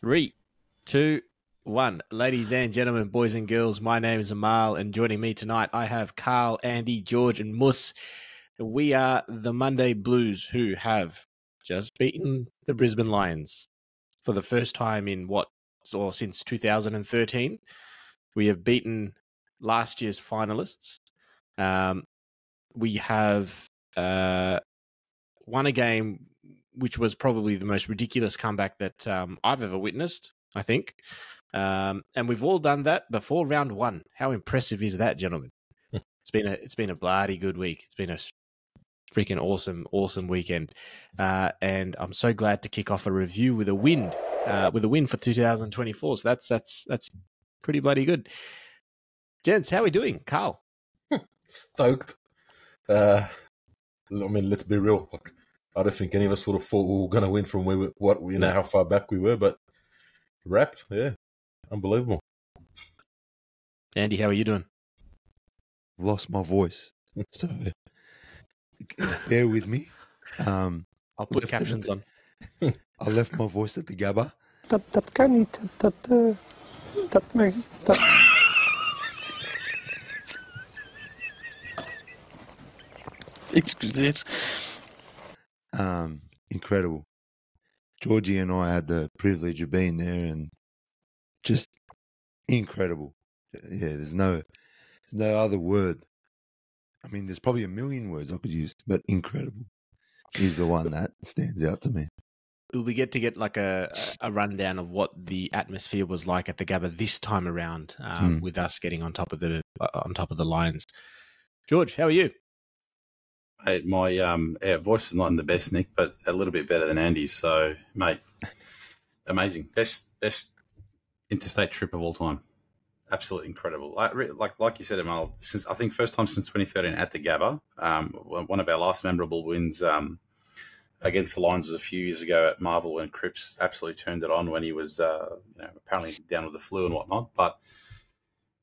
3, 2, 1. Ladies and gentlemen, boys and girls, my name is Amal, and joining me tonight, I have Carl, Andy, George, and Mus. We are the Monday Blues, who have just beaten the Brisbane Lions for the first time in since 2013. We have beaten last year's finalists. We have won a game which was probably the most ridiculous comeback that I've ever witnessed, I think. And we've all done that before round one. How impressive is that, gentlemen? It's been a bloody good week. It's been a freaking awesome weekend. And I'm so glad to kick off a review with a win for 2024. So that's pretty bloody good. Gents, how are we doing? Carl? Stoked. Let's be real. I don't think any of us would have thought we were going to win from how far back we were, but wrapped, yeah, unbelievable. Andy, how are you doing? Lost my voice, so bear with me. I'll put captions on. I left my voice at the Gabba. Exquisite. Incredible. Georgie and I had the privilege of being there, and just incredible. Yeah, there's no other word. I mean, there's probably a million words I could use, but incredible is the one that stands out to me. Will we get like a rundown of what the atmosphere was like at the Gabba this time around, with us getting on top of the Lions? George, how are you? Hey, my voice is not in the best nick, but a little bit better than Andy's. So, mate, amazing. Best interstate trip of all time. Absolutely incredible. Like you said, Amal, I think first time since 2013 at the Gabba. One of our last memorable wins against the Lions was a few years ago at Marvel when Cripps absolutely turned it on when he was apparently down with the flu and whatnot. But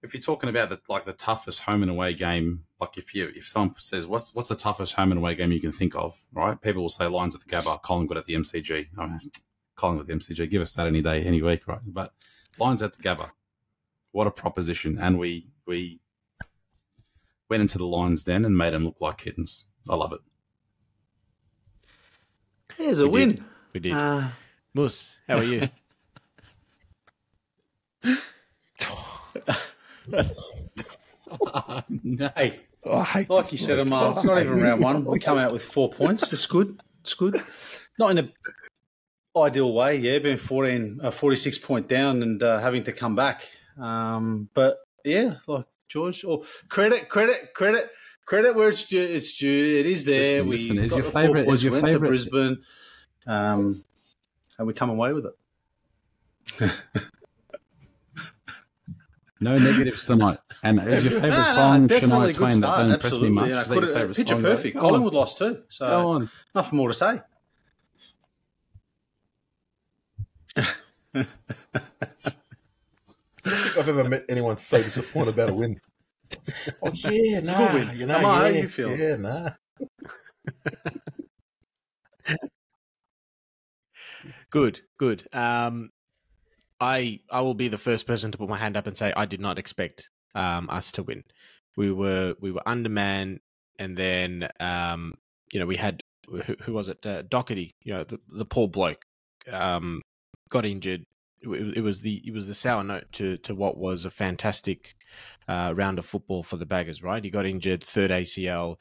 if you're talking about the toughest home and away game, like if someone says what's the toughest home and away game you can think of, right? People will say Lions at the Gabba, Collingwood at the MCG. I mean, Collingwood at the MCG, give us that any day, any week, right? But Lions at the Gabba, what a proposition! And we went into the Lions den and made them look like kittens. I love it. There's a win. We did. Moose, how are you? No. Like you said, Amal, it's not even round one. We come out with 4 points. It's good. It's good. Not in an ideal way, yeah, being 46 point down and having to come back. But, yeah, like George, credit where it's due. It's due. It is there. Listen, is your favourite Brisbane, and we come away with it. No negatives tonight. And is your favourite song Shania Twain? That don't impress me much. Is that your favourite song? Picture perfect. Collingwood lost too. So go on. Nothing more to say. I don't think I've ever met anyone so disappointed about a win. Oh, yeah, it's a good win. You know, how you feel? Yeah, nah. Good. I will be the first person to put my hand up and say I did not expect us to win. We were undermanned, and then we had who was it? Doherty, the poor bloke, got injured. It was the sour note to what was a fantastic round of football for the Baggers. Right, he got injured, third ACL.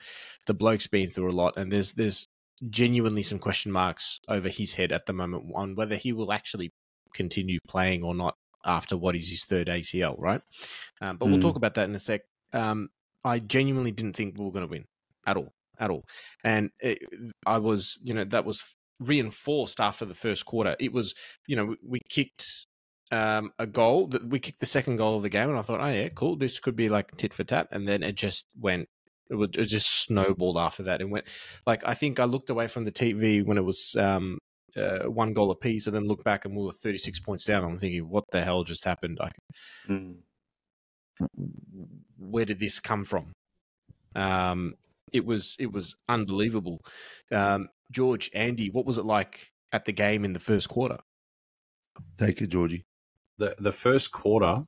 The bloke's been through a lot, and there's genuinely some question marks over his head at the moment on whether he will actually continue playing or not after what is his third ACL, right? But we'll talk about that in a sec. I genuinely didn't think we were going to win at all. And that was reinforced after the first quarter. It was, we kicked a goal. We kicked the second goal of the game, and I thought, oh yeah, cool, this could be like tit for tat. And then it just went. It just snowballed after that, and went like I think I looked away from the TV when it was 1 goal apiece, and then looked back and we were 36 points down. I'm thinking, what the hell just happened? Where did this come from? It was unbelievable. George, Andy, what was it like at the game in the first quarter? Take it, Georgie. The first quarter,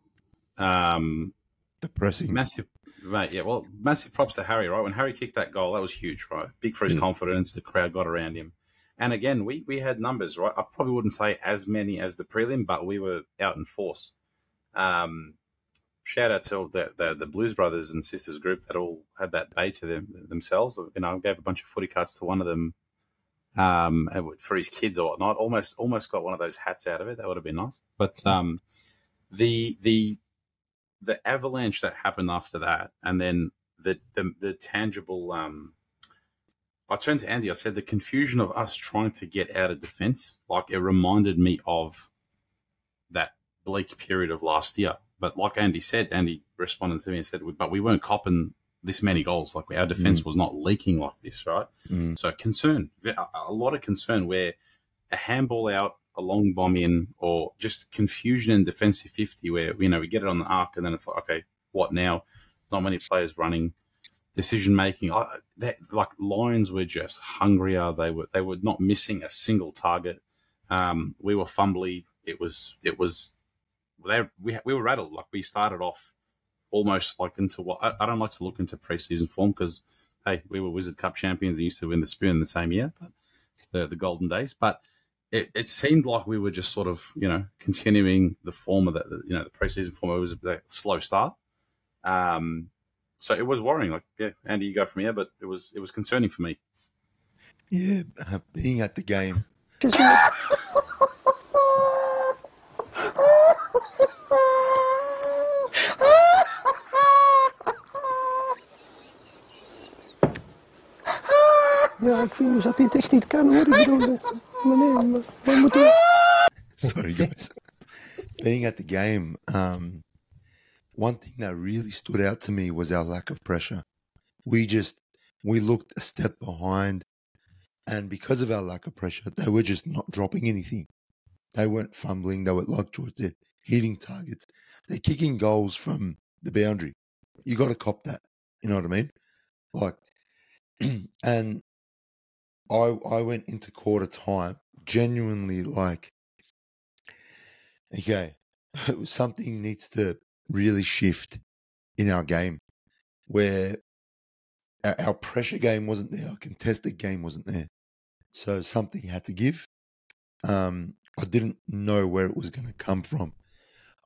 Depressing. massive, mate. Yeah, well, massive props to Harry. Right, when Harry kicked that goal, that was huge. Right, big for his confidence. The crowd got around him, and again, we had numbers. Right, I probably wouldn't say as many as the prelim, but we were out in force. Shout out to the Blues Brothers and Sisters group that all had that bay to themselves. You know, I gave a bunch of footy cards to one of them for his kids or whatnot. Almost got one of those hats out of it. That would have been nice. But the avalanche that happened after that, and then the tangible. I turned to Andy. I said the confusion of us trying to get out of defence, like it reminded me of that bleak period of last year. But like Andy said, Andy responded to me and said, but we weren't copping this many goals. Like our defence was not leaking like this, right? So concern, a lot of concern where a handball out, a long bomb in, or just confusion in defensive 50 where, you know, we get it on the arc and then it's like, okay, what now? Not many players running, decision making. Like Lions were just hungrier. They were not missing a single target. We were fumbly. We were rattled. Like we started off almost like into what I don't like to look into preseason form because, hey, we were Wizard Cup champions and used to win the Spoon the same year, but the golden days. But it seemed like we were just sort of, you know, continuing the form of that, you know, the preseason form. It was a slow start. So it was worrying. Like, yeah, Andy, you go from here, but it was concerning for me. Yeah, being at the game. Ja, ik vind dat dit echt niet kan, hoor. Ik bedoel, nee, we moeten... Sorry, guys. Being at the game, one thing that really stood out to me was our lack of pressure. We looked a step behind, and because of our lack of pressure, they were just not dropping anything. They weren't fumbling. They were, like George said, hitting targets. They're kicking goals from the boundary. You got to cop that. You know what I mean? Like, and I went into quarter time genuinely like, okay, something needs to really shift in our game where our pressure game wasn't there, our contested game wasn't there. So something had to give. I didn't know where it was going to come from.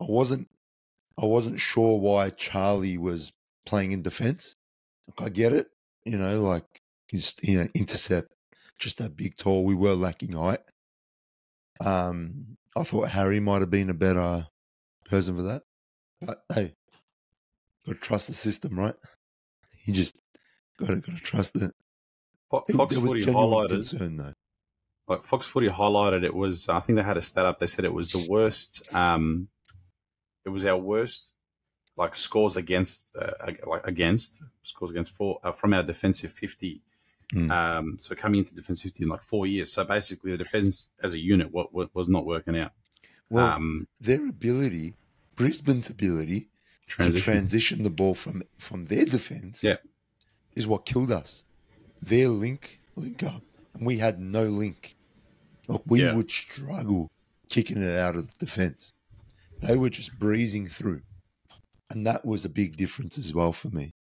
I wasn't sure why Charlie was playing in defense. Like, I get it, you know, like he's, you know, intercept, just that big tall. We were lacking height. I thought Harry might have been a better person for that. But hey, got to trust the system, right? You just got to trust it. Fox Footy highlighted concern, though. Like Fox Footy highlighted, it was. I think they had a stat up. They said it was the worst. It was our worst, like scores against, scores against from our defensive 50. So coming into defensive 50 in like 4 years. So basically, the defense as a unit was not working out. Well, their ability, Brisbane's ability to transition the ball from their defense, is what killed us. Their link up, and we had no link. Like we would struggle kicking it out of the defense. They were just breezing through, and that was a big difference as well for me.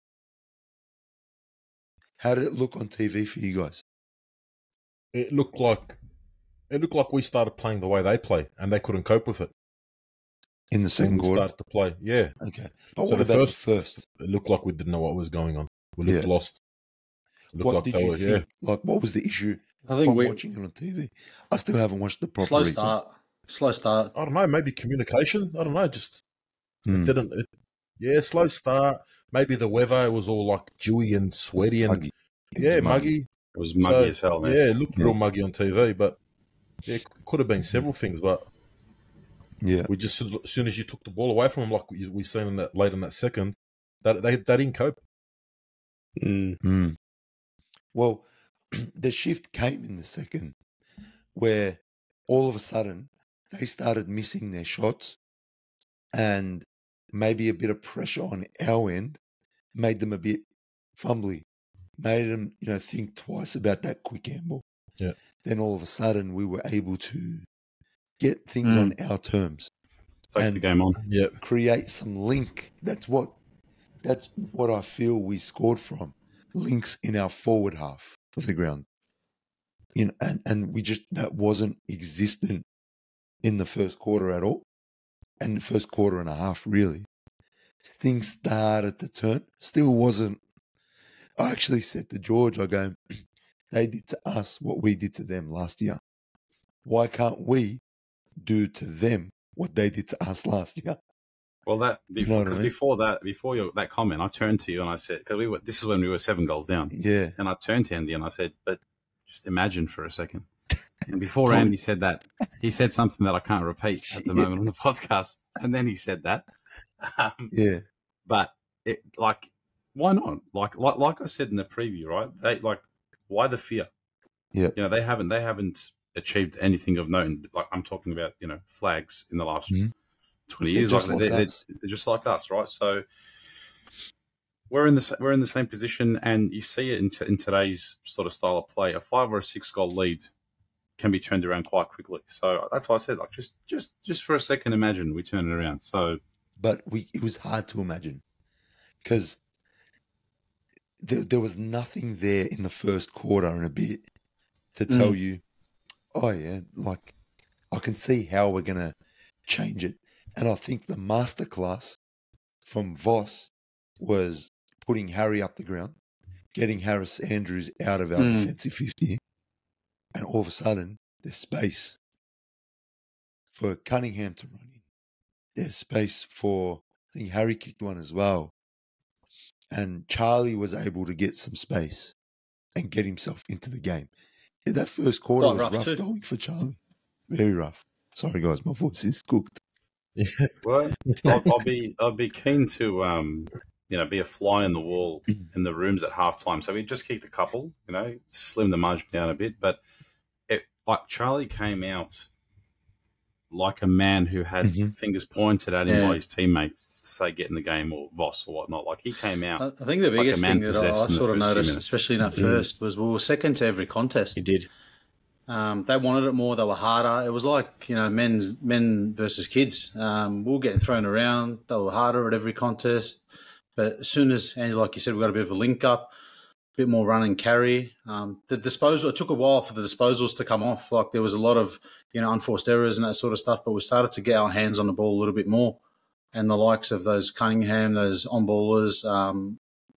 How did it look on TV for you guys? It looked like we started playing the way they play, and they couldn't cope with it. In the second quarter? Started to play, yeah. Okay. But so what about the first? It looked like we didn't know what was going on. We looked lost. What did you think? Like, what was the issue from watching it on TV? I still haven't watched the proper Slow start. I don't know, maybe communication. I don't know, just it didn't. Slow start. Maybe the weather, it was all like dewy and sweaty and muggy. Muggy. It was muggy as hell, man. Yeah, it looked real muggy on TV, but it could have been several things. But we just, as soon as you took the ball away from them, like we seen in that late in that second, that they didn't cope. Well, the shift came in the second, where all of a sudden they started missing their shots, and maybe a bit of pressure on our end made them a bit fumbly, made them, you know, think twice about that quick handball. Yeah. Then all of a sudden we were able to get things on our terms Take the game on. Yep. create some link. That's what I feel we scored from. Links in our forward half of the ground. And we just, that wasn't existent in the first quarter at all. And the first quarter and a half, really. Things started to turn. Still wasn't. I actually said to George, I go, they did to us what we did to them last year. Why can't we do to them what they did to us last year? Well, that know what I mean? before that comment, I turned to you and I said, because this is when we were 7 goals down. Yeah. And I turned to Andy and I said, but just imagine for a second. And before Andy said that, he said something that I can't repeat at the moment on the podcast. And then he said that. Yeah. But why not? Like I said in the preview, right? Why the fear? Yeah. They haven't achieved anything of note. Like I'm talking about, flags in the last 20 years. They're just like us, right? So we're in the same position, and you see it in today's sort of style of play. A 5 or a 6 goal lead can be turned around quite quickly. So that's why I said, just for a second, imagine we turn it around. So, but it was hard to imagine because there was nothing there in the first quarter and a bit to tell you, oh yeah, like I can see how we're gonna change it. And I think the masterclass from Voss was putting Harry up the ground, getting Harris Andrews out of our defensive 50, and all of a sudden there's space for Cunningham to run in. There's space for, I think Harry kicked one as well. And Charlie was able to get some space and get himself into the game. Yeah, that first quarter was rough going for Charlie. Very rough. Sorry guys, my voice is cooked. Well, I'll be keen to be a fly in the wall in the rooms at halftime. So we just kicked a couple, slim the margin down a bit. But Charlie came out like a man who had fingers pointed at him by his teammates to say get in the game or Voss or whatnot. Like he came out. I think the biggest thing that I sort of noticed, especially in that first, was we were second to every contest. He did. They wanted it more. They were harder. It was like, men versus kids. We were getting thrown around. They were harder at every contest. But as soon as, Andy, like you said, we got a bit of a link up, a bit more run and carry. The disposal, it took a while for the disposals to come off. Like there was a lot of, unforced errors and that sort of stuff, but we started to get our hands on the ball a little bit more. And the likes of those Cunningham, those on-ballers,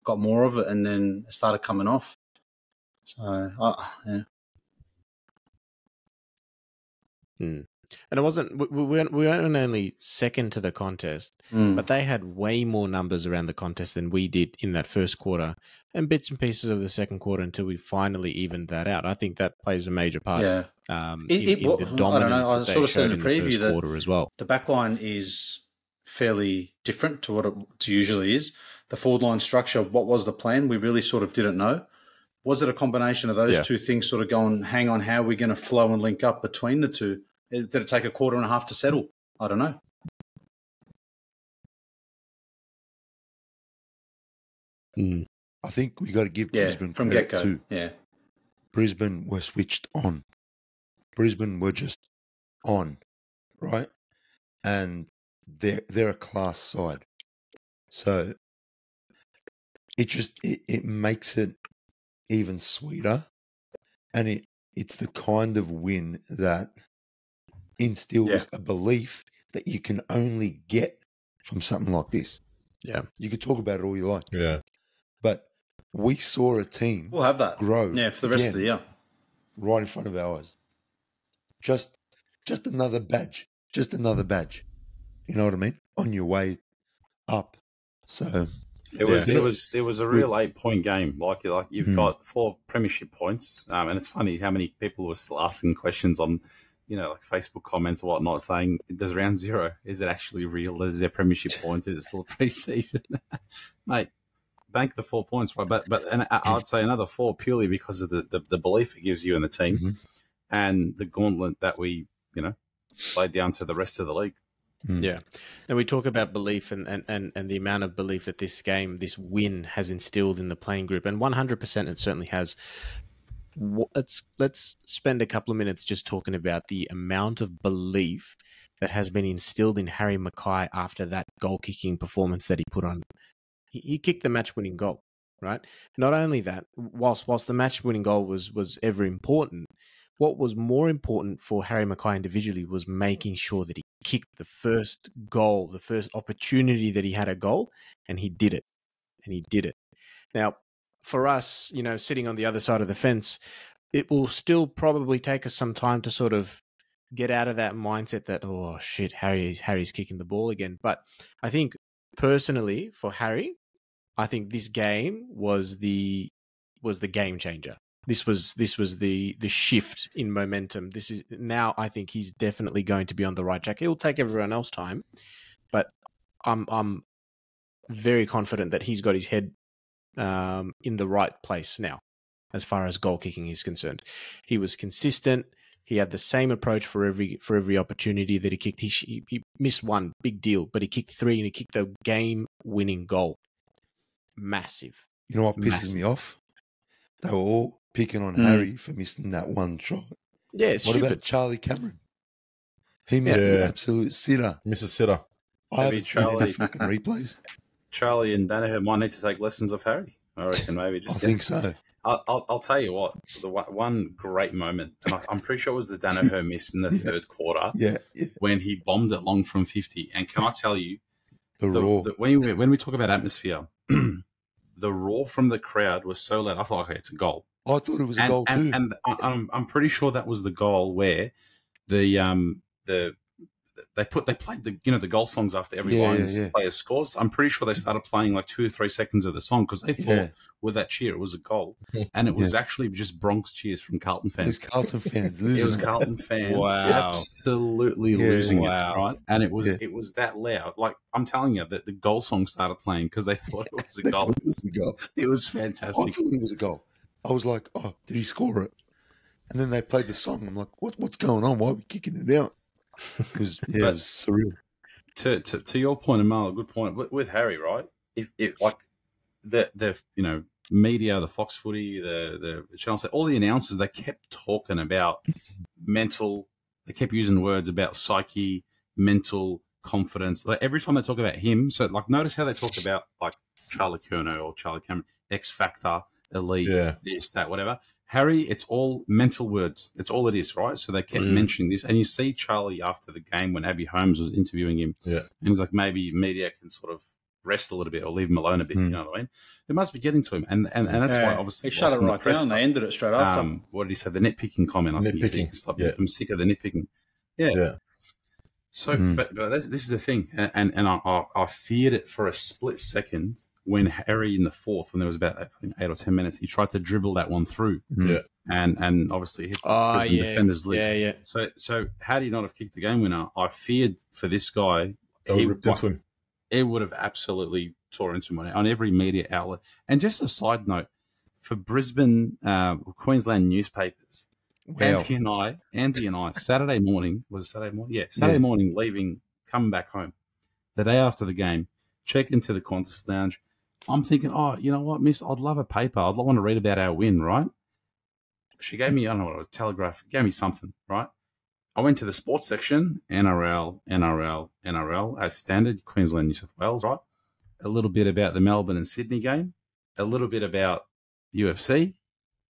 got more of it and then it started coming off. So, yeah. And it wasn't, we weren't only second to the contest, but they had way more numbers around the contest than we did in that first quarter and bits and pieces of the second quarter until we finally evened that out. I think that plays a major part in the dominance that they showed in the first quarter as well. The back line is fairly different to what it usually is. The forward line structure, what was the plan? We really sort of didn't know. Was it a combination of those two things sort of going, hang on, how are we going to flow and link up between the two? Did it take a quarter and a half to settle? I don't know. I think we got to give Brisbane from credit get-go. too. Yeah. Brisbane were switched on. Brisbane were just on, right? And they're a class side. So it makes it even sweeter. And it's the kind of win that instills a belief that you can only get from something like this. Yeah. You could talk about it all you like. Yeah. But we saw a team we'll have that grow. Yeah, for the rest of the year. Right in front of our eyes. Just another badge. Just another badge. You know what I mean? On your way up. So it was a real 8-point game. Like you've got 4 premiership points. And it's funny how many people were still asking questions on like Facebook comments or whatnot, saying, does round 0, is it actually real? Is there premiership points? Is it still pre-season? Mate, bank the 4 points, right? But I'd say another 4 purely because of the belief it gives you in the team and the gauntlet that we, laid down to the rest of the league. Yeah. And we talk about belief and the amount of belief that this win has instilled in the playing group. And 100% it certainly has. let's spend a couple of minutes just talking about the amount of belief that has been instilled in Harry Mackay after that goal-kicking performance that he put on. He kicked the match-winning goal, right? Not only that, whilst the match-winning goal was ever important, what was more important for Harry Mackay individually was making sure that he kicked the first goal, the first opportunity that he had a goal, and he did it. Now, for us, sitting on the other side of the fence, it will still probably take us some time to sort of get out of that mindset that, oh shit, Harry's kicking the ball again. But I think personally for Harry, I think this game was the game changer. This was the shift in momentum. This is now, I think he's definitely going to be on the right track. It will take everyone else time, but I'm very confident that he's got his head in the right place now as far as goal kicking is concerned. He was consistent. He had the same approach for every opportunity that he kicked. He missed one, big deal, but he kicked 3 and he kicked the game-winning goal. Massive. You know what pisses me off? They were all picking on Harry for missing that one shot. Yeah, it's stupid. What about Charlie Cameron? He missed an absolute sitter. Missed a sitter. I haven't seen any fucking replays. Charlie and Danaher might need to take lessons of Harry. I reckon maybe just. I think so. I'll tell you what. The one great moment, and I'm pretty sure it was the Danaher miss in the third quarter. Yeah. When he bombed it long from 50. And can I tell you, the roar. When we talk about atmosphere, the roar from the crowd was so loud. I thought, okay, it's a goal. I thought it was a goal too. And I'm pretty sure that was the goal where they played the goal songs after every player scores. I'm pretty sure they started playing like 2 or 3 seconds of the song because they thought with that cheer it was a goal, and it was actually just Bronx cheers from Carlton fans. It was Carlton fans losing. It was Carlton fans absolutely losing it, right? And it was that loud. Like I'm telling you, that the goal song started playing because they thought it was a goal. It was fantastic. I thought it was a goal. I was like, oh, did he score it? And then they played the song. I'm like, what's going on? Why are we kicking it out? Because it was surreal. To your point, Amal, a good point with Harry, right? If like the media, the Fox Footy, the channel, all the announcers, they kept talking about mental. They kept using words about psyche, mental confidence. Like every time they talk about him, so like notice how they talk about like Charlie Curnow or Charlie Cameron, X Factor, elite, this, that, whatever. Harry, it's all mental words. It's all it is, right? So they kept mentioning this. And you see Charlie after the game when Abby Holmes was interviewing him. Yeah. And he's like, maybe media can sort of rest a little bit or leave him alone a bit. You know what I mean? It must be getting to him. And that's why, obviously, they shut it right down. They ended it straight after. What did he say? The nitpicking comment. I think he said, stop it. I'm sick of the nitpicking. Yeah. So, but this is the thing. And I feared it for a split second when Harry in the fourth, when there was about 8 or 10 minutes, he tried to dribble that one through. Yeah. And obviously hit the Brisbane defender's legs. Yeah. So had he not have kicked the game winner, I feared for this guy, it would have absolutely tore into him on every media outlet. And just a side note, for Brisbane, Queensland newspapers, Andy and I, Saturday morning, Saturday morning, leaving, coming back home, the day after the game, check into the Qantas lounge. I'm thinking, oh, you know what, miss, I'd love a paper. I'd want to read about our win, right? She gave me, I don't know what it was, Telegraph, gave me something, right? I went to the sports section, NRL, as standard, Queensland, New South Wales, right? A little bit about the Melbourne and Sydney game, a little bit about UFC,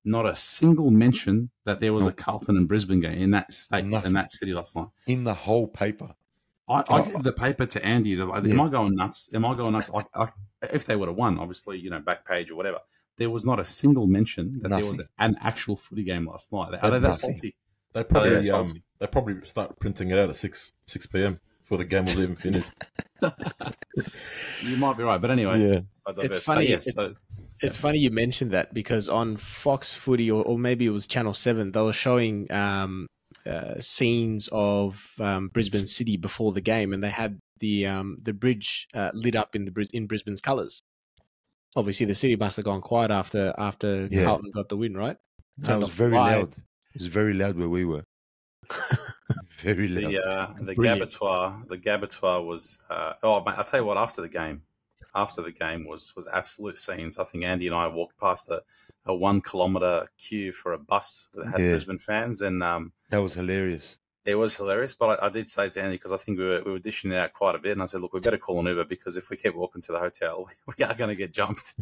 not a single mention that there was a Carlton and Brisbane game in that state, in that city last night. In the whole paper. I gave the paper to Andy. Am I going nuts? If they would have won, obviously, back page or whatever, there was not a single mention that there was an actual footy game last night. Are they that salty? They probably start printing it out at 6 p.m. before the game was even finished. You might be right, but anyway, it's funny. It's funny you mentioned that because on Fox Footy or maybe it was Channel 7, they were showing scenes of Brisbane City before the game, and they had the bridge lit up in Brisbane's colours. Obviously, the city must have gone quiet after Carlton got the win, right? It was very loud. It was very loud where we were. Very loud. The Gabatoir was. I'll tell you what. After the game, after the game was absolute scenes. I think Andy and I walked past a 1 kilometre queue for a bus that had Brisbane fans, and that was hilarious. It was hilarious, but I did say to Andy, because I think we were dishing it out quite a bit, and I said, look, we better call an Uber, because if we keep walking to the hotel, we are going to get jumped.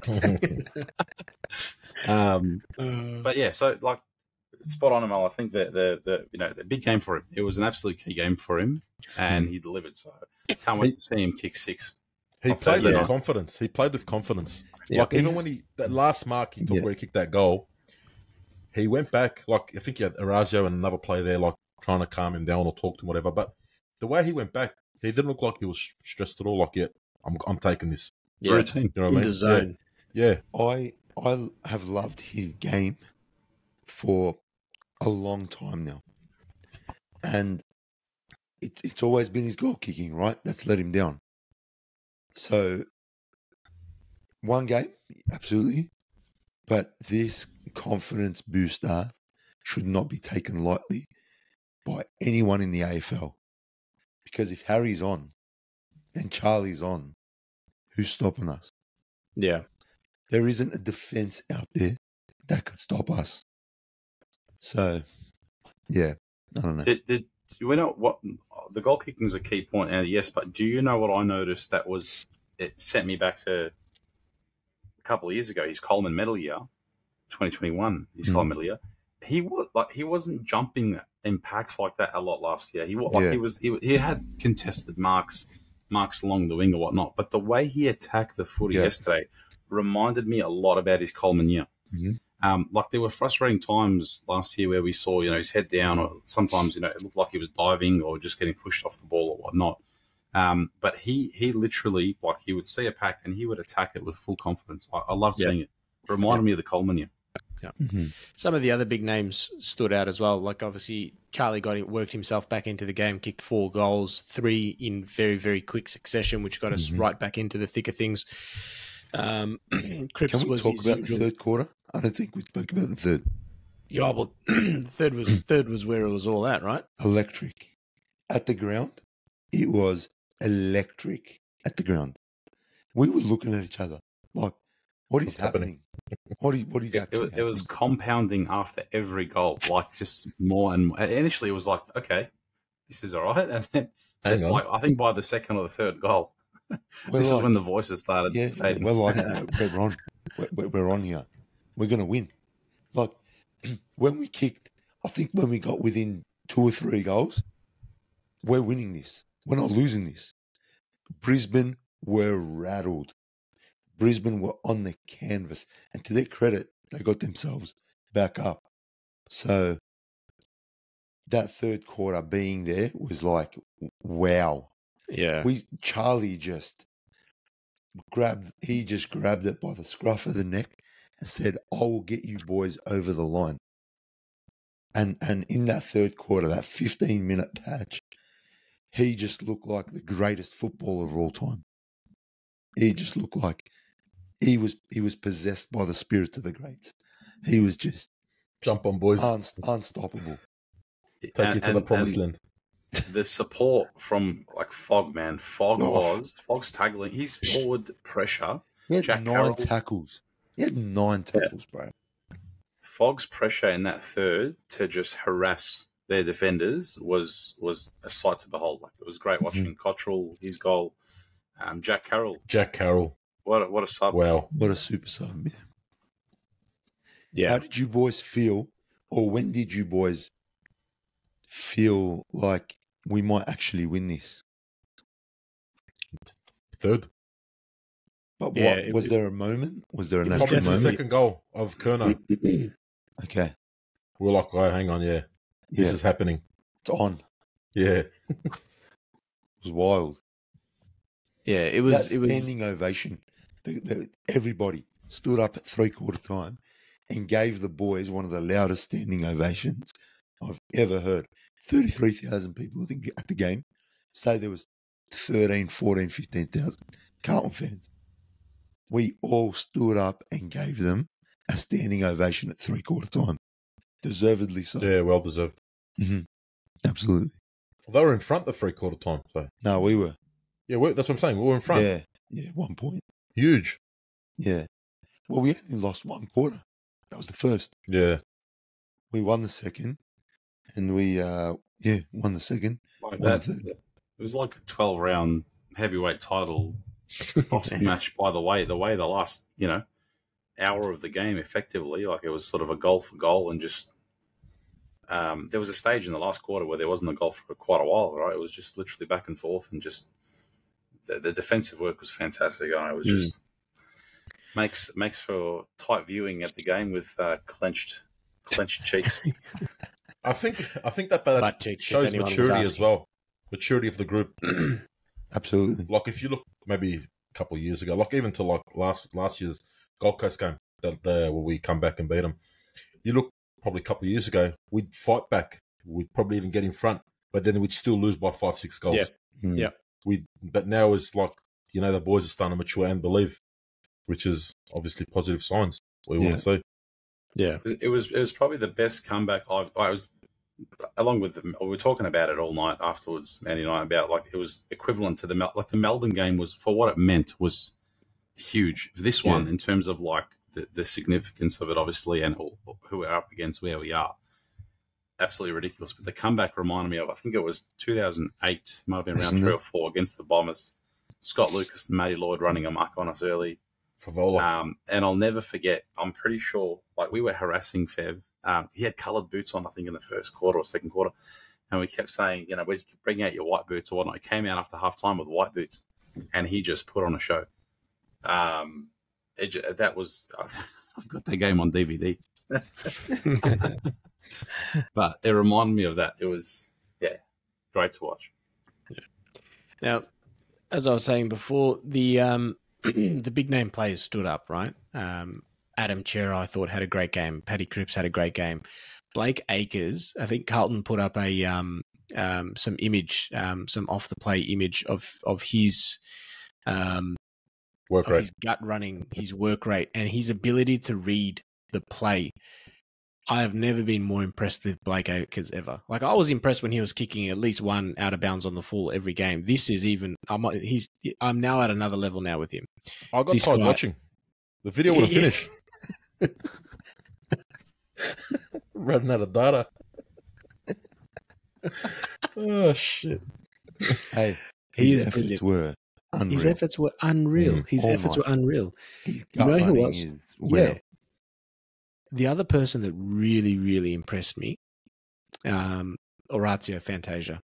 But yeah, so like spot on, Amal. I think the big game for him. It was an absolute key game for him, and he delivered. So can't wait to see him kick 6. He played with confidence. Yeah. Like even when that last mark he took where he kicked that goal, he went back. Like I think he had Arajo and another player there, like trying to calm him down or talk to him, whatever. But the way he went back, he didn't look like he was stressed at all. Like, I'm taking this. Yeah, routine. You know what I in mean? the zone. Yeah. I have loved his game for a long time now, and it's always been his goal kicking, right? That's let him down. So one game, absolutely, but this confidence booster should not be taken lightly by anyone in the AFL, because if Harry's on and Charlie's on, who's stopping us? Yeah. There isn't a defense out there that could stop us. So, yeah, I don't know. Did you know what the goal kicking is a key point? And yes, but do you know what I noticed? It sent me back to a couple of years ago. His Coleman medal year, 2021. His Coleman medal year. He wasn't jumping in packs like that a lot last year. He had contested marks along the wing or whatnot. But the way he attacked the footy yesterday reminded me a lot about his Coleman year. Like there were frustrating times last year where we saw, his head down, or sometimes, it looked like he was diving or just getting pushed off the ball or whatnot. But he literally, like, he would see a pack and he would attack it with full confidence. I loved seeing it. It reminded me of the Coleman year. Yeah. Some of the other big names stood out as well. Like obviously Charlie worked himself back into the game, kicked 4 goals, 3 in very, very quick succession, which got us right back into the thick of things. Cripps Can we talk about the third quarter? I don't think we spoke about the third. Yeah, well, the third was where it was all at, right? Electric. At the ground, it was electric at the ground. We were looking at each other like, what is happening? What is actually happening? It was compounding after every goal, like just more and more. Initially, it was like, okay, this is all right. And then, I think by the second or the third goal, this is when the voices started fading. We're like, we're on here. We're going to win. Like, when we kicked, I think when we got within 2 or 3 goals, we're winning this. We're not losing this. Brisbane were rattled. Brisbane were on the canvas. And to their credit, they got themselves back up. So that third quarter being there was like, wow. Yeah. Charlie just grabbed it by the scruff of the neck and said, I will get you boys over the line. And in that third quarter, that 15-minute patch, he just looked like the greatest footballer of all time. He just looked like he was possessed by the spirits of the greats. He was just jump on, boys, unstoppable. Take you to the promised land. The support from like Fogg, man. Fogg's tackling. His forward pressure. He had 9 tackles. He had 9 tackles, bro. Fogg's pressure in that third to just harass their defenders was a sight to behold. Like, it was great watching Cottrell, his goal. Jack Carroll. What a sub. Wow. What a super sub, man. Yeah. How did you boys feel, or when did you boys feel like we might actually win this? Third. But was there a moment? Was there an actual moment? The second goal of Kerner. Okay. We're like, oh, hang on, this is happening. It's on. Yeah. It was wild. Yeah, it was standing ovation. Everybody stood up at 3/4 time and gave the boys one of the loudest standing ovations I've ever heard. 33,000 people, I think, at the game. Say there was 13, 14, 15,000 Carlton fans. We all stood up and gave them a standing ovation at 3/4 time. Deservedly so. Yeah, well deserved. Mm-hmm. Absolutely. Well, they were in front the 3/4 time. So. No, we were. Yeah, that's what I'm saying. We were in front. Yeah. Yeah, 1 point. Huge. Yeah. Well, we only lost one quarter. That was the first. Yeah. We won the second, and we won the second. Like won that. the third. It was like a 12-round heavyweight title boxing match. By the way, the last hour of the game, effectively, like it was sort of a goal for goal, and just there was a stage in the last quarter where there wasn't a goal for quite a while. Right, it was just literally back and forth, and just the defensive work was fantastic. It was just makes for tight viewing at the game with clenched cheeks. I think that shows maturity as well. Maturity of the group. Absolutely. Like if you look maybe a couple of years ago, like even to like last year's Gold Coast game, where we come back and beat them. You look probably a couple of years ago, we'd fight back. We'd probably even get in front, but then we'd still lose by 5-6 goals. Yeah. But now it's like, the boys are starting to mature and believe, which is obviously positive signs we want to see. Yeah. It was probably the best comeback I was, along with we were talking about it all night afterwards, Mandy and I, about like it was equivalent to the Melbourne game was, for what it meant, was huge. This one, in terms of like the significance of it, obviously, and who we're up against, where we are, absolutely ridiculous. But the comeback reminded me of, I think it was 2008, might have been round 3 or 4 against the Bombers. Scott Lucas and Matty Lloyd running amok on us early. Favola. And I'll never forget, I'm pretty sure, like we were harassing Fev. He had coloured boots on, I think, in the first quarter or second quarter. And we kept saying, bring out your white boots or whatnot. He came out after half time with white boots, and he just put on a show. That was, I've got that game on DVD. But it reminded me of that. It was, great to watch. Yeah. Now, as I was saying before, the the big name players stood up, right? Adam Chera, I thought, had a great game. Paddy Cripps had a great game. Blake Acres, I think Carlton put up a some image, some off the play image of his work rate, his gut running, his work rate, and his ability to read the play. I have never been more impressed with Blake Acres ever. Like, I was impressed when he was kicking at least one out of bounds on the full every game. This is even. I'm now at another level now with him. I got tired watching. The video would have finished. Running out of data. Oh shit! Hey, his efforts were unreal. His efforts were unreal. His efforts were unreal. His gut running is well. The other person that really, really impressed me, Orazio Fantasia.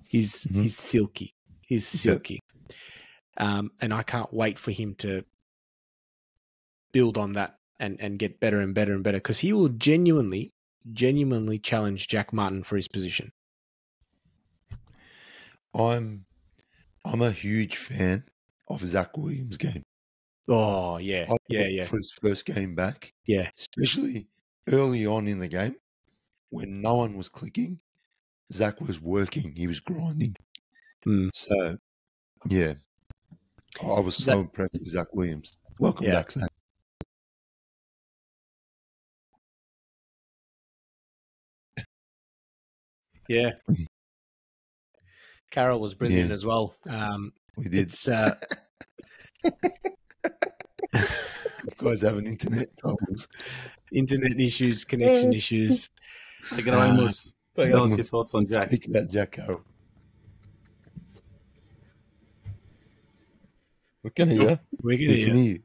He's silky. He's silky. And I can't wait for him to build on that and get better and better and better, because he will genuinely challenge Jack Martin for his position. I'm a huge fan of Zach Williams' game. Oh, yeah. Yeah. For his first game back. Yeah. Especially early on in the game when no one was clicking, Zach was working. He was grinding. So, yeah. I was so impressed with Zach Williams. Welcome back, Zach. Yeah. Carol was brilliant as well. We did. It's... These guys having internet problems. Internet issues, connection issues. Take it away, Moose. Tell us your thoughts on Jack. Think about Jack Carroll. We can hear. We can hear you.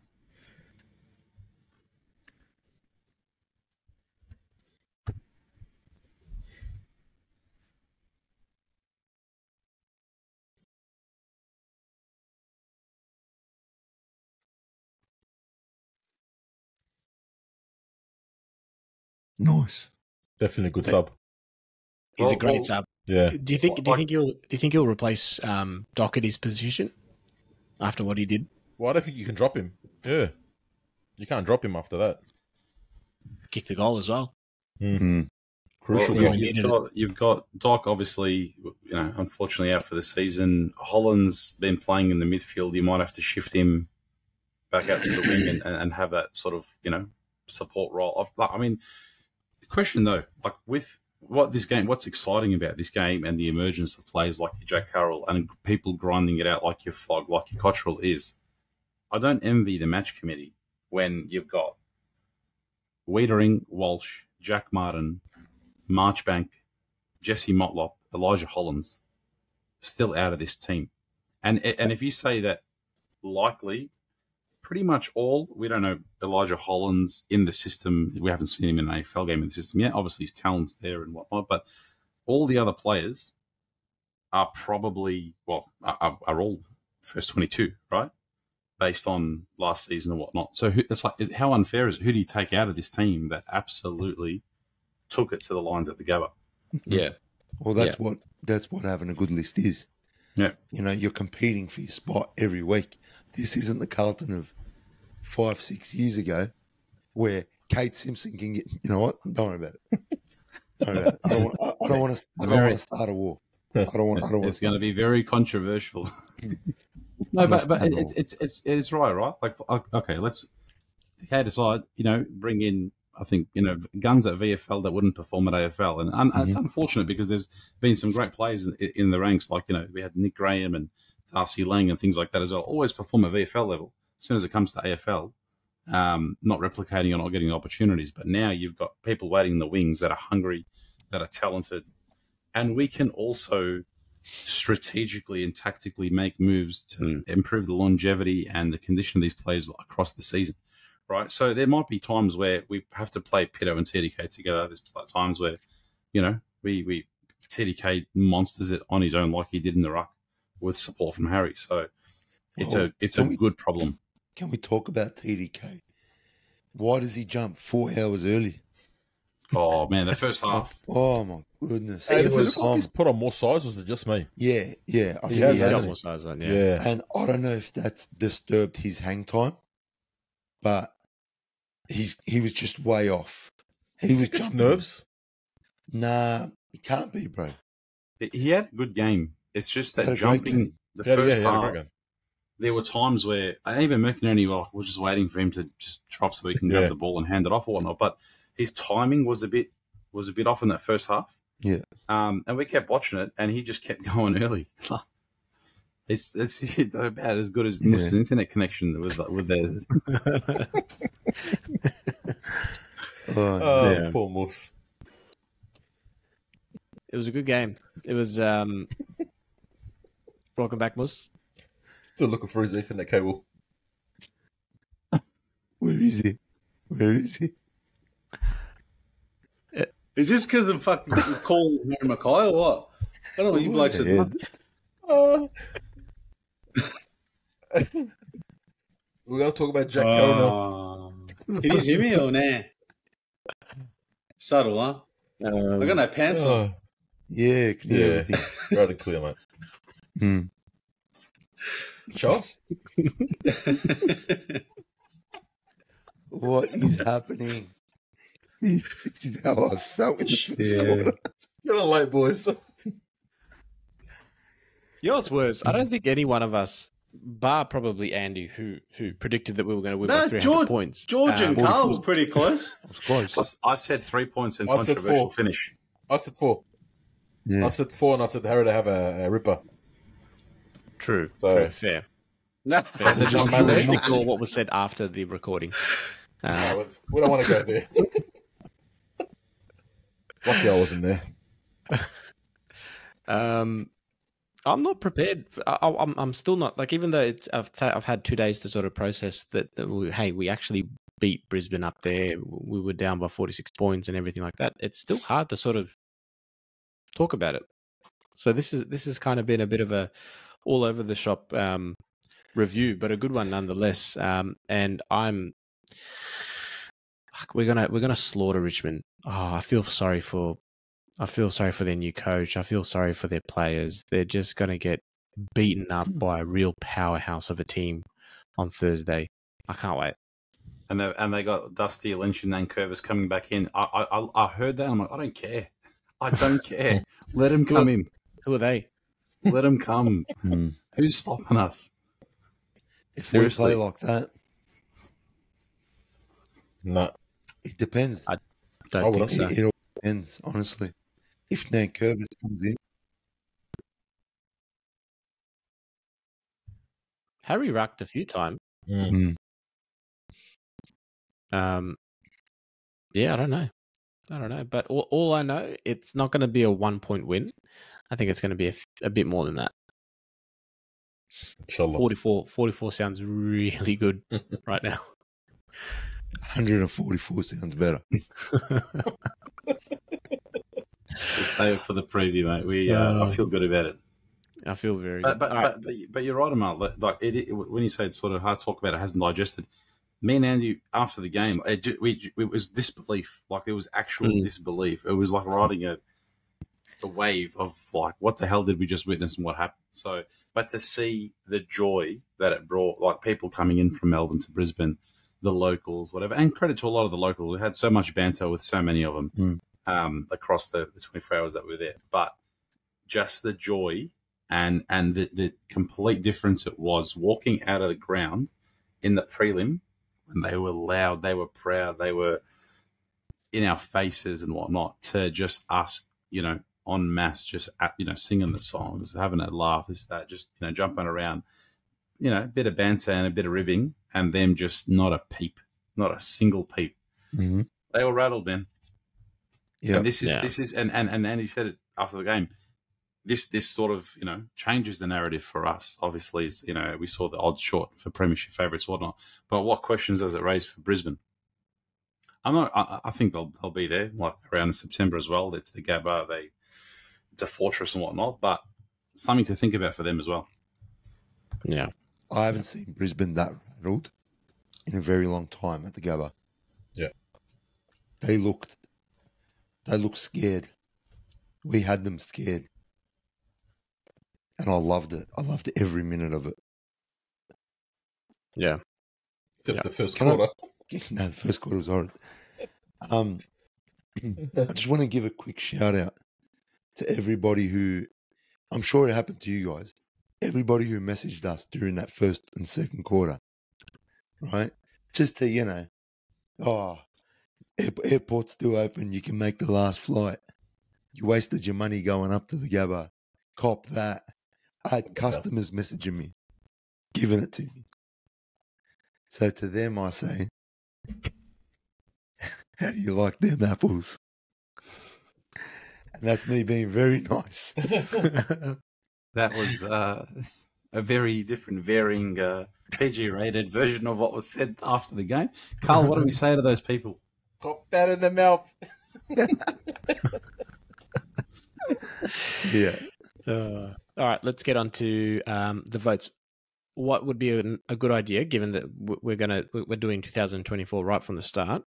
Nice. Definitely a good sub. He's a great sub. Yeah. Do you think he'll replace Doherty's position after what he did? Well, I don't think you can drop him. Yeah. You can't drop him after that. Kick the goal as well. Mm-hmm. Crucial goal. You've got Doc, obviously, unfortunately out for the season. Holland's been playing in the midfield. You might have to shift him back out to the wing and have that sort of, support role. I mean, the question though, like with what's exciting about this game and the emergence of players like your Jack Carroll and people grinding it out like your Fogg, like your Cottrell is, I don't envy the match committee when you've got Wiedering, Walsh, Jack Martin, Marchbank, Jesse Motlop, Elijah Hollins still out of this team. And if you say that likely, pretty much all, we don't know Elijah Hollins in the system. We haven't seen him in an AFL game in the system yet. Obviously, his talent's there and whatnot. But all the other players are probably, are all first 22, right? Based on last season and whatnot. So it's like, how unfair is it? Who do you take out of this team that absolutely took it to the lines at the Gabba? Yeah. Well, that's what having a good list is. Yeah. You know, you're competing for your spot every week. This isn't the Carlton of 5-6 years ago where Kate Simpson can get, you know what? Don't worry about it. Don't worry about it. I don't want to start a war. It's going to be very controversial. No, but it's right? Like, okay, let's Kate aside, bring in, I think, guns at VFL that wouldn't perform at AFL. And it's unfortunate because there's been some great players in the ranks. Like, we had Nick Graham and Darcy Lang and things like that as well. Always perform at VFL level. As soon as it comes to AFL, not replicating or not getting opportunities. But now you've got people waiting in the wings that are hungry, that are talented. And we can also strategically and tactically make moves to improve the longevity and the condition of these players across the season. Right, so there might be times where we have to play Pitto and TDK together. There's times where, we TDK monsters it on his own like he did in the ruck with support from Harry. So it's a good problem. Can we talk about TDK? Why does he jump 4 hours early? Oh man, the first half. Oh my goodness! Hey, he's put on more size, or is it just me? Yeah. I think he has got more size than yeah. And I don't know if that's disturbed his hang time, but he was just way off. He was just nerves. Nah, he can't be, bro. He had a good game. It's just that jumping the first half. There were times where, and even McInerney was just waiting for him to just drop so he can grab the ball and hand it off or whatnot. But his timing was a bit off in that first half. Yeah. And we kept watching it, and he just kept going early. It's about as good as Moos's internet connection with theirs. Poor Moose. It was a good game. It was. Welcome back, Moose. Still looking for his Ethernet cable. Where is he? Is this because of fucking calling Harry Mackay or what? I don't know what you blokes said. We're going to talk about Jack Carroll now. Can you hear me or nah? Subtle, huh? I got no pants on. Yeah, clear everything. Right and clear, mate. Charles? What is happening? This is how I felt in the first quarter. You're on late, boys. You know what's worse? I don't think any one of us, bar probably Andy, who predicted that we were going to win by 300 points. George and Carl was pretty close. It was close. I said 3 points and controversial finish. I said 4. Yeah. I said 4, and I said Harry to have a ripper. True. So fair. Fair. So just ignore what was said after the recording. No, we don't want to go there. Lucky I wasn't there. I'm not prepared. I'm still not, like, even though I've had 2 days to sort of process that we actually beat Brisbane up there. We were down by 46 points and everything like that. It's still hard to sort of talk about it. So this has kind of been a bit of a all over the shop review, but a good one nonetheless. And we're gonna slaughter Richmond. Oh, I feel sorry for their new coach. I feel sorry for their players. They're just gonna get beaten up by a real powerhouse of a team on Thursday. I can't wait. And they got Dusty Lynch and Nankervis coming back in. I heard that. I'm like, I don't care. I don't care. Let him come in. Who are they? Let him come. Who's stopping us? If Seriously. we play like that, no, it depends. I don't think so. It all depends, honestly. if Nankervis comes in. Harry rucked a few times. Mm. Yeah, I don't know. But all I know, it's not going to be a 1-point win. I think it's going to be a bit more than that. Inshallah. 44 sounds really good right now. 144 sounds better. Just say it for the preview, mate. I feel good about it. I feel very good. But you're right, Amal. Like when you say it's sort of hard to talk about, it hasn't digested. Me and Andy, after the game, it was disbelief. Like there was actual disbelief. It was like riding a wave of like, what the hell did we just witness and what happened? So, but to see the joy that it brought, like people coming in from Melbourne to Brisbane, the locals, whatever, and credit to a lot of the locals. We had so much banter with so many of them across the 24 hours that we were there. But just the joy and the complete difference it was walking out of the ground in the prelim. And they were loud, they were proud, they were in our faces and whatnot, to just us, en masse, just, singing the songs, having a laugh, that, just, jumping around, a bit of banter and a bit of ribbing, and them just not a peep, not a single peep. Mm-hmm. They were rattled, man. Yeah. And this is, and Andy said it after the game, this sort of, changes the narrative for us. Obviously, we saw the odds short for premiership favourites, whatnot. But what questions does it raise for Brisbane? I think they'll be there, like around September as well. It's the Gabba, it's a fortress and whatnot, but something to think about for them as well. Yeah. I haven't seen Brisbane that rattled in a very long time at the Gabba. Yeah. They looked scared. We had them scared. And I loved it. I loved every minute of it. Yeah. Except the first quarter. No, the first quarter was horrid. I just want to give a quick shout out to everybody who, I'm sure it happened to you guys, everybody who messaged us during that first and second quarter, right? Just to, airport's still open, you can make the last flight. You wasted your money going up to the Gabba. Cop that. I had customers messaging me, giving it to me. So to them, I say, how do you like them apples? And that's me being very nice. That was a very different, varying, PG-rated version of what was said after the game. Carl, what do we say to those people? Pop that in the mouth. Yeah. All right, let's get on to the votes. What would be a good idea, given that we're doing 2024 right from the start,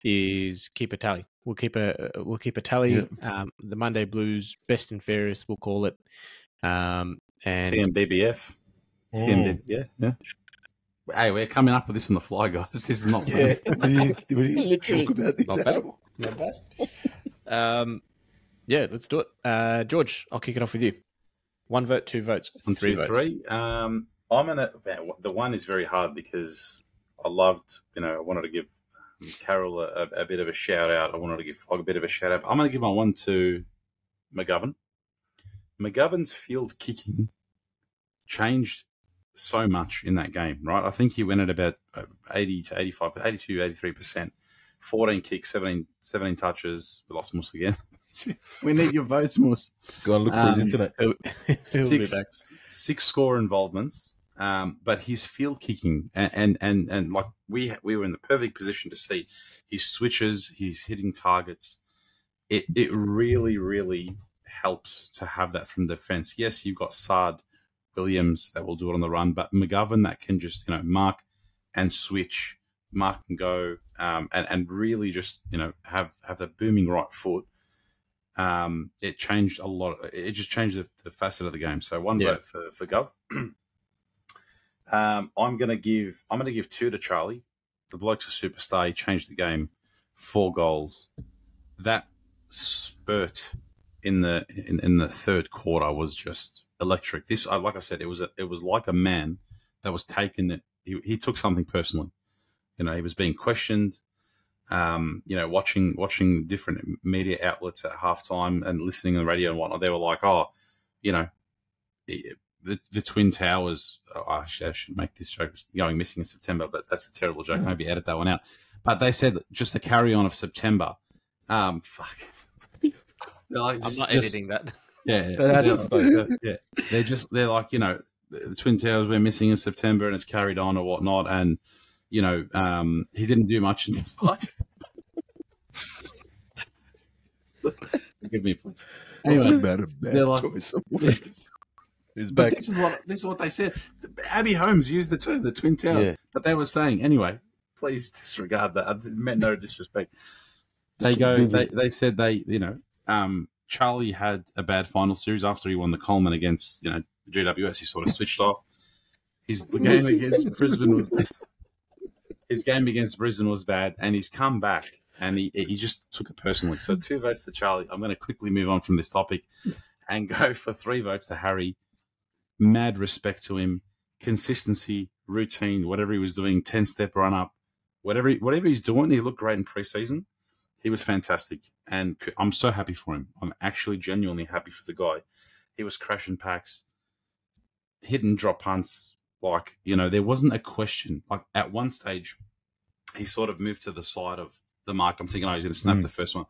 is keep a tally. We'll keep a tally. Yeah. The Monday Blues best and fairest, we'll call it. And TMBBF. TMB, yeah. Hey, we're coming up with this on the fly, guys. This is not fun. We talk about this. Not bad. Yeah, let's do it. George, I'll kick it off with you. 1 vote, 2 votes, 3 votes. 3. The one is very hard because I loved, I wanted to give Carol a bit of a shout out. I wanted to give Fogg a bit of a shout out. I'm going to give my one to McGovern. McGovern's field kicking changed so much in that game, right? I think he went at about 80 to 85, 82, 83%. 14 kicks, 17 touches. We lost Moose again. We need your votes, Moose. Go and look for his internet. Six score involvements, but his field kicking and like we were in the perfect position to see his switches, his hitting targets. It really, really helps to have that from defense. Yes, you've got Sard, Williams that will do it on the run, but McGovern that can just mark and switch, mark and go, and really just have the booming right foot. It changed a lot. It just changed the facet of the game. So one vote for Gov. I'm gonna give 2 to Charlie. The bloke's a superstar. He changed the game. 4 goals. That spurt in the third quarter was just electric. This, like I said, it was like a man that was taken. He took something personally. He was being questioned. watching different media outlets at halftime and listening on the radio and whatnot, they were like, oh, the Twin Towers. Oh, I should make this joke going missing in September, but that's a terrible joke. Maybe edit that one out. But they said just the carry on of September. Fuck. Like, I'm not editing that. Yeah, they're like, the Twin Towers were missing in September and it's carried on or whatnot, and he didn't do much in his life. Give me a point. Anyway, about a bad like, choice. He's but back. this is what they said. Abby Holmes used the term, the Twin Towers, but they were saying anyway. Please disregard that. I meant no disrespect. They said Charlie had a bad final series after he won the Coleman against GWS. He sort of switched off. His game against Brisbane was bad, and he's come back and he just took it personally. So 2 votes to Charlie. I'm going to quickly move on from this topic and go for 3 votes to Harry. Mad respect to him. Consistency, routine, whatever he was doing, 10-step run up, whatever he's doing, he looked great in preseason. He was fantastic, and I'm so happy for him. I'm actually genuinely happy for the guy. He was crashing packs, hitting drop punts. There wasn't a question. Like, at one stage, he sort of moved to the side of the mark. I'm thinking, he's going to snap the first one.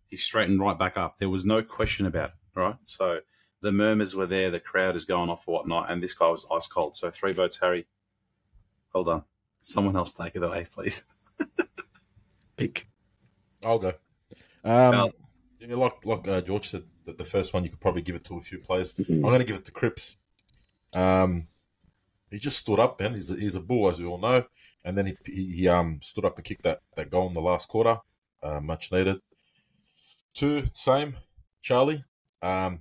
He straightened right back up. There was no question about it, right? So the murmurs were there. The crowd is going off or whatnot, and this guy was ice cold. So 3 votes, Harry. Well done. Someone else take it away, please. Pick. I'll go. Like George said, that the first one you could probably give it to a few players. I'm going to give it to Cripps. He just stood up, man. He's a bull, as we all know. And then he stood up and kicked that goal in the last quarter. Much needed. 2, same. Charlie. Not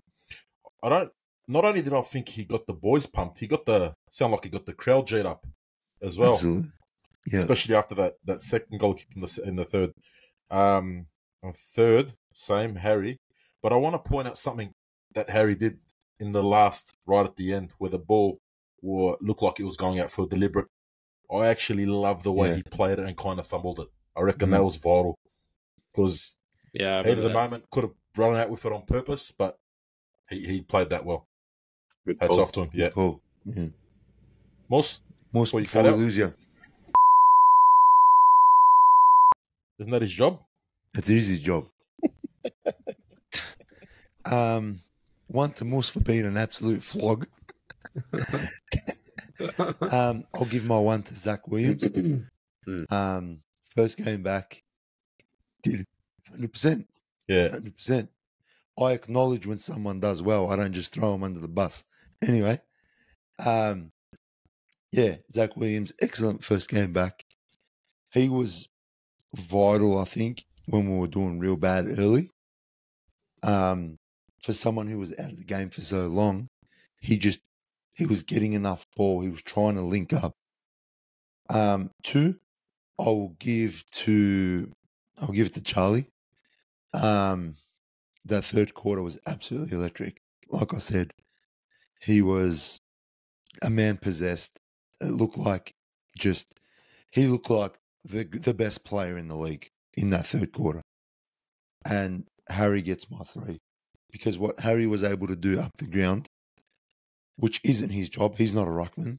only did I think he got the boys pumped, he got the crowd G'd up as well. Absolutely. Yeah. Especially after that second goal kick in the third. On third, same, Harry. But I want to point out something that Harry did in the last, right at the end, where the ball looked like it was going out for a deliberate. I actually love the way he played it and kind of fumbled it. I reckon that was vital. Because heat of the moment could have run out with it on purpose, but he played that well. Good Hats call. off to him. Yeah. Cool. Yeah. Moss, Before you cut we out? lose you. Isn't that his job? It's his job. 1 to Moss for being an absolute flog. I'll give my 1 to Zach Williams. First game back, did 100%. Yeah. 100%. I acknowledge when someone does well. I don't just throw them under the bus. Anyway, Zach Williams, excellent first game back. He was vital, I think, when we were doing real bad early. For someone who was out of the game for so long, he was getting enough ball. He was trying to link up. 2, I'll give it to Charlie. That third quarter was absolutely electric. Like I said, he was a man possessed. It looked like he looked like the best player in the league in that third quarter. And Harry gets my 3. Because what Harry was able to do up the ground, which isn't his job, he's not a ruckman.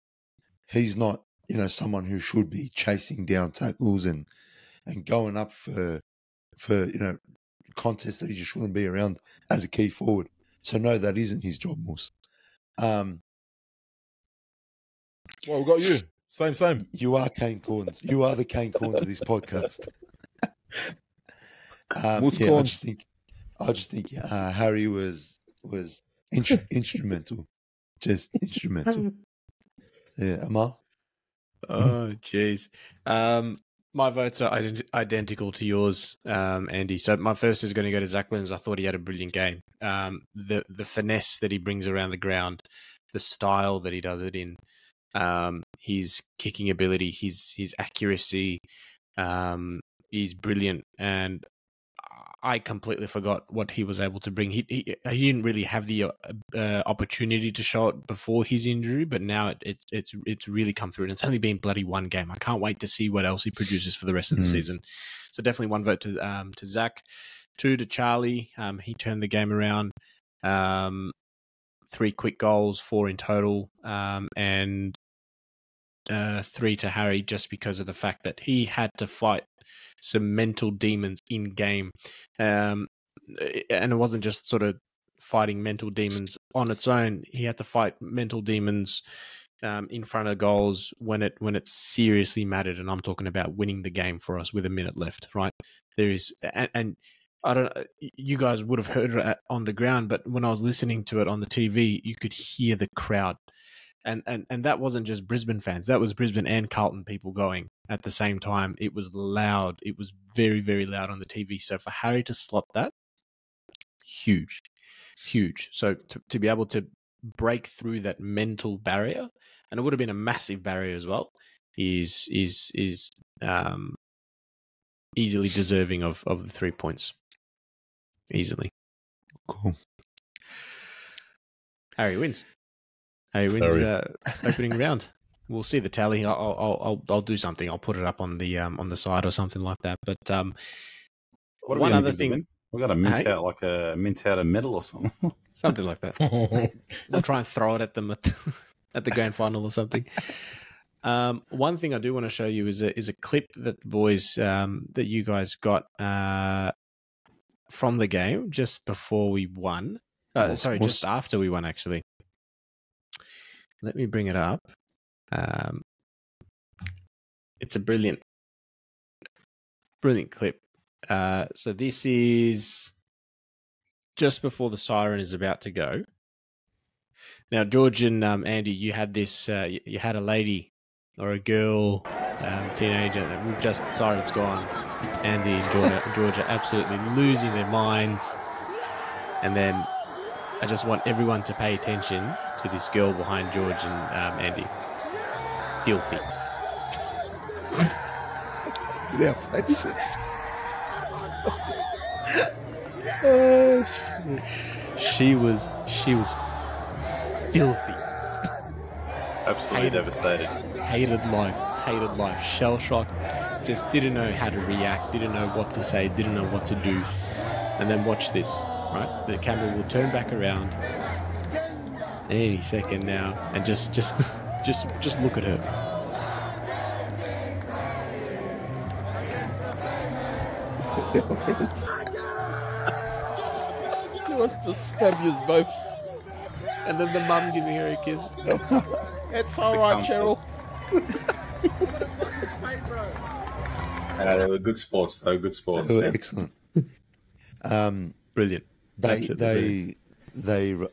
He's not, someone who should be chasing down tackles and going up for contests that he just shouldn't be around as a key forward. So no, that isn't his job, Moss. Well, we got you. Same. You are Kane Corns. You are the Kane Corns of this podcast. I just think Harry was instrumental, just instrumental. Yeah, Amal. Oh, jeez. My votes are identical to yours, Andy. So my first is going to go to Zach Williams. I thought he had a brilliant game. The finesse that he brings around the ground, the style that he does it in, his kicking ability, his accuracy, he's brilliant. And I completely forgot what he was able to bring. He didn't really have the opportunity to show it before his injury, but now it's really come through, and it's only been bloody one game. I can't wait to see what else he produces for the rest of the season. So definitely one vote to Zach, 2 to Charlie. He turned the game around. 3 quick goals, 4 in total, and 3 to Harry, just because of the fact that he had to fight some mental demons in game, and it wasn't just sort of fighting mental demons on its own. He had to fight mental demons in front of goals when it seriously mattered, and I'm talking about winning the game for us with a minute left. Right there is, and I don't. You guys would have heard it on the ground, but when I was listening to it on the TV, you could hear the crowd. And that wasn't just Brisbane fans. That was Brisbane and Carlton people going at the same time. It was loud. It was very, very loud on the TV. So for Harry to slot that, huge. So to be able to break through that mental barrier, and it would have been a massive barrier as well, is easily deserving of the 3 points. Easily. Cool. Harry wins. Opening round. We'll see the tally. I'll do something. I'll put it up on the side or something like that. But one other thing, we've got to mint out a medal or something. Something like that. We'll try and throw it at them at the grand final or something. One thing I do want to show you is a clip that the boys that you guys got from the game just before we won. Just after we won, actually. Let me bring it up. It's a brilliant clip. So this is just before the siren is about to go. Now, George and Andy, you had this. You had a lady or a girl, teenager. We've just siren's gone. Andy and George are absolutely losing their minds. And then I just want everyone to pay attention to this girl behind George and Andy. Filthy. Their faces. She was filthy. Absolutely devastated. Hated life. Shell shock. Just didn't know how to react. Didn't know what to say. Didn't know what to do. And then watch this. Right, the camera will turn back around any second now, and just look at her. She wants to stab you both, and then the mum giving her a kiss. It's all right, Cheryl. They were good sports, though. Good sports. They were excellent. Brilliant. They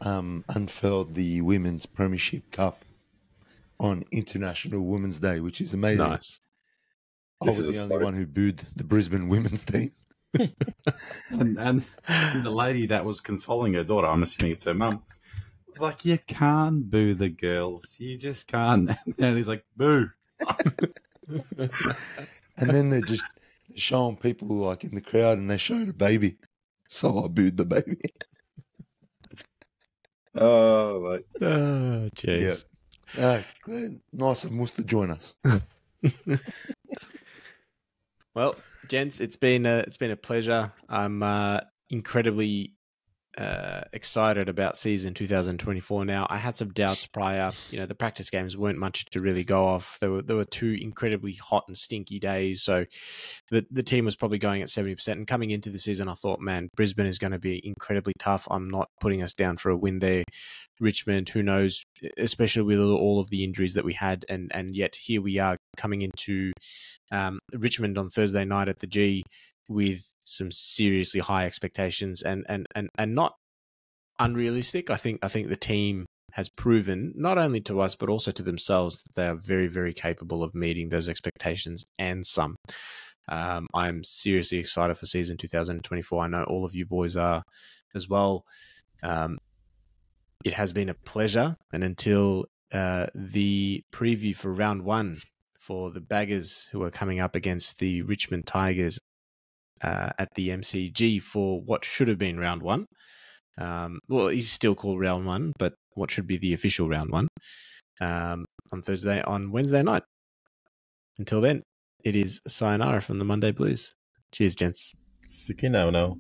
unfurled the Women's Premiership Cup on International Women's Day, which is amazing. Nice. I was the only one who booed the Brisbane women's team. and the lady that was consoling her daughter, I'm assuming it's her mum, was like, "You can't boo the girls. You just can't." And he's like, "Boo." And then they're just showing people like in the crowd, and they showed a baby. So I booed the baby. Oh, right. Oh, jeez. Yeah. Glad. Nice of Mus to join us. Well, gents, it's been a pleasure. I'm incredibly excited about season 2024 now. I had some doubts prior. The practice games weren't much to really go off. There were 2 incredibly hot and stinky days, so the team was probably going at 70%. And coming into the season, I thought, man, Brisbane is going to be incredibly tough. I'm not putting us down for a win there. Richmond, who knows, especially with all of the injuries that we had, and yet here we are coming into Richmond on Thursday night at the G with some seriously high expectations and not unrealistic. I think the team has proven, not only to us but also to themselves, that they are very, very capable of meeting those expectations and some. I'm seriously excited for season 2024. I know all of you boys are as well. It has been a pleasure, and until the preview for round 1 for the Baggers, who are coming up against the Richmond Tigers at the MCG for what should have been round one. Well, he's still called round one, but what should be the official round one on Wednesday night. Until then, it is sayonara from the Monday Blues. Cheers, gents. Sticky now.